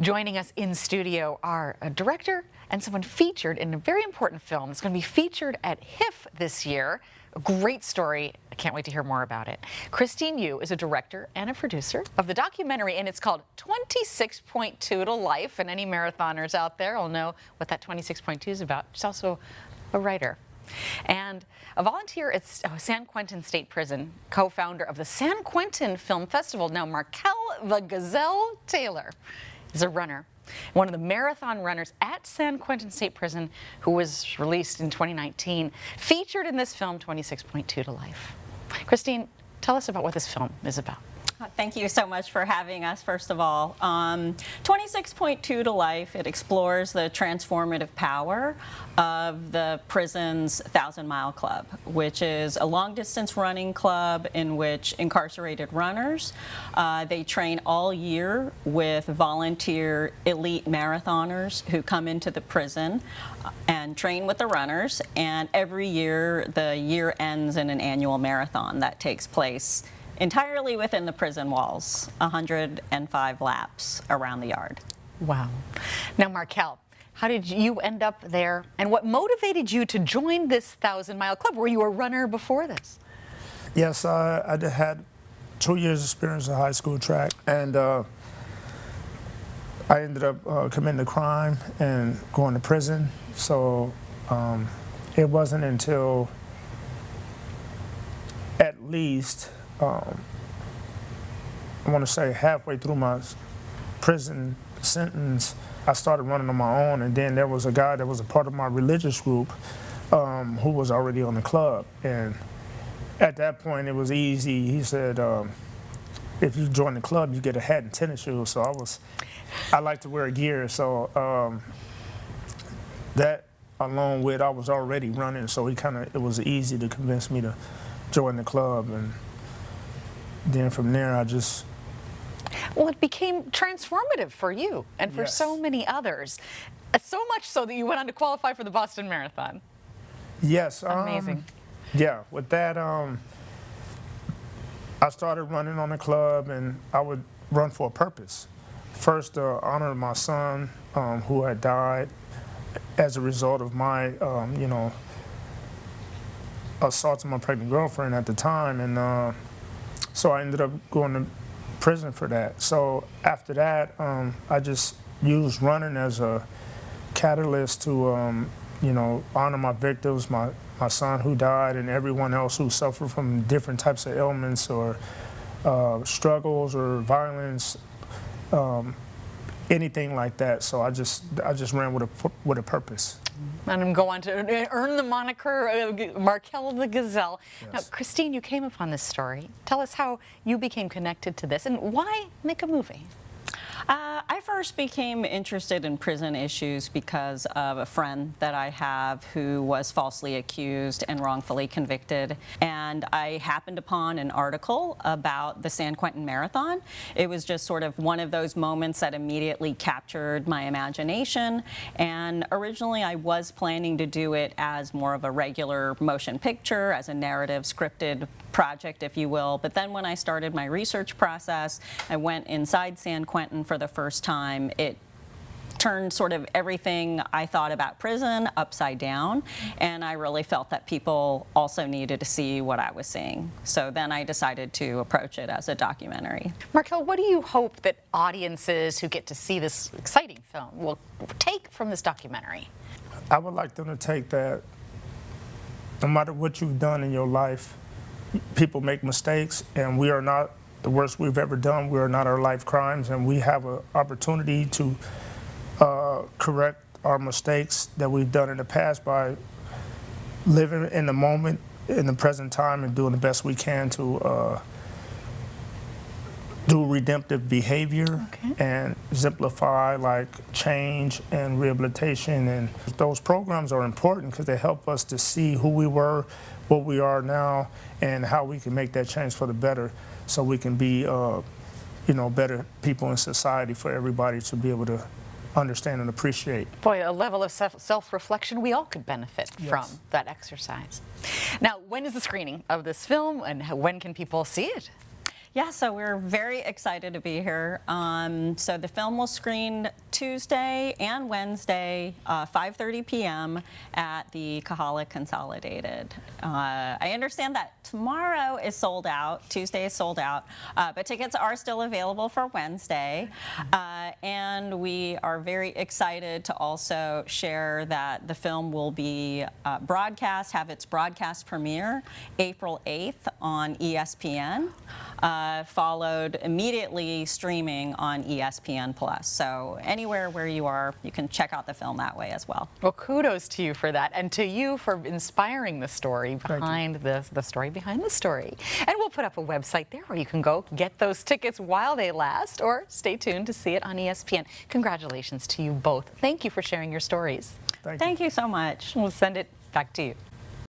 Joining us in studio are a director and someone featured in a very important film. It's going to be featured at HIFF this year. A great story. I can't wait to hear more about it. Christine Yu is a director and a producer of the documentary, and it's called 26.2 to Life. And any marathoners out there will know what that 26.2 is about. She's also a writer and a volunteer at San Quentin State Prison, co-founder of the San Quentin Film Festival. Now, Markel the Gazelle Taylor is a runner, one of the marathon runners at San Quentin State Prison, who was released in 2019, featured in this film, 26.2 to Life. Christine, tell us about what this film is about. Thank you so much for having us, first of all. 26.2 to Life, it explores the transformative power of the prison's 1,000-mile club, which is a long-distance running club in which incarcerated runners, they train all year with volunteer elite marathoners who come into the prison and train with the runners, and every year the year ends in an annual marathon that takes place entirely within the prison walls, 105 laps around the yard. Wow. Now, Markel, how did you end up there, and what motivated you to join this 1,000-mile club? Were you a runner before this? Yes, I had 2 years experience in high school track, and I ended up committing a crime and going to prison. So it wasn't until at least I want to say halfway through my prison sentence, I started running on my own, and then there was a guy that was a part of my religious group who was already on the club. And at that point, it was easy. He said, if you join the club, you get a hat and tennis shoes. So I like to wear gear. So that along with, I was already running, so it was easy to convince me to join the club. And then from there, Well, it became transformative for you and for so many others. So much so that you went on to qualify for the Boston Marathon. Yes. Amazing. Yeah, with that, I started running on the club, and I would run for a purpose. First, to honor my son who had died as a result of my, assault on my pregnant girlfriend at the time. And so I ended up going to prison for that. So after that, I just used running as a catalyst to, honor my victims, my son who died, and everyone else who suffered from different types of ailments or struggles or violence, anything like that. So I just ran with a purpose. And go on to earn the moniker Markel the Gazelle. Yes. Now, Christine, you came upon this story. Tell us how you became connected to this, and why make a movie? I first became interested in prison issues because of a friend that I have who was falsely accused and wrongfully convicted. And I happened upon an article about the San Quentin Marathon. It was just sort of one of those moments that immediately captured my imagination. And originally I was planning to do it as more of a regular motion picture, as a narrative scripted project, if you will. But then when I started my research process, I went inside San Quentin for the first time. It turned sort of everything I thought about prison upside down, and I really felt that people also needed to see what I was seeing. So then I decided to approach it as a documentary. Markel, what do you hope that audiences who get to see this exciting film will take from this documentary? I would like them to take that no matter what you've done in your life, people make mistakes, and we are not the worst we've ever done. We are not our life crimes, and we have an opportunity to correct our mistakes that we've done in the past by living in the moment, in the present time, and doing the best we can to do redemptive behavior and exemplify like change and rehabilitation. And those programs are important because they help us to see who we were, what we are now, and how we can make that change for the better, so we can be better people in society for everybody to be able to understand and appreciate. Boy, a level of self-reflection we all could benefit from that exercise. Now, when is the screening of this film, and when can people see it? Yeah, so we're very excited to be here. So the film will screen Tuesday and Wednesday, 5:30 p.m. at the Kahala Consolidated. I understand that tomorrow is sold out, Tuesday is sold out, but tickets are still available for Wednesday. And we are very excited to also share that the film will be have its broadcast premiere April 8th on ESPN. Followed immediately streaming on ESPN Plus. So anywhere where you are, you can check out the film that way as well. Well, kudos to you for that, and to you for inspiring the story behind the story behind the story. And we'll put up a website there where you can go get those tickets while they last, or stay tuned to see it on ESPN. Congratulations to you both. Thank you for sharing your stories. Thank you. Thank you so much. We'll send it back to you.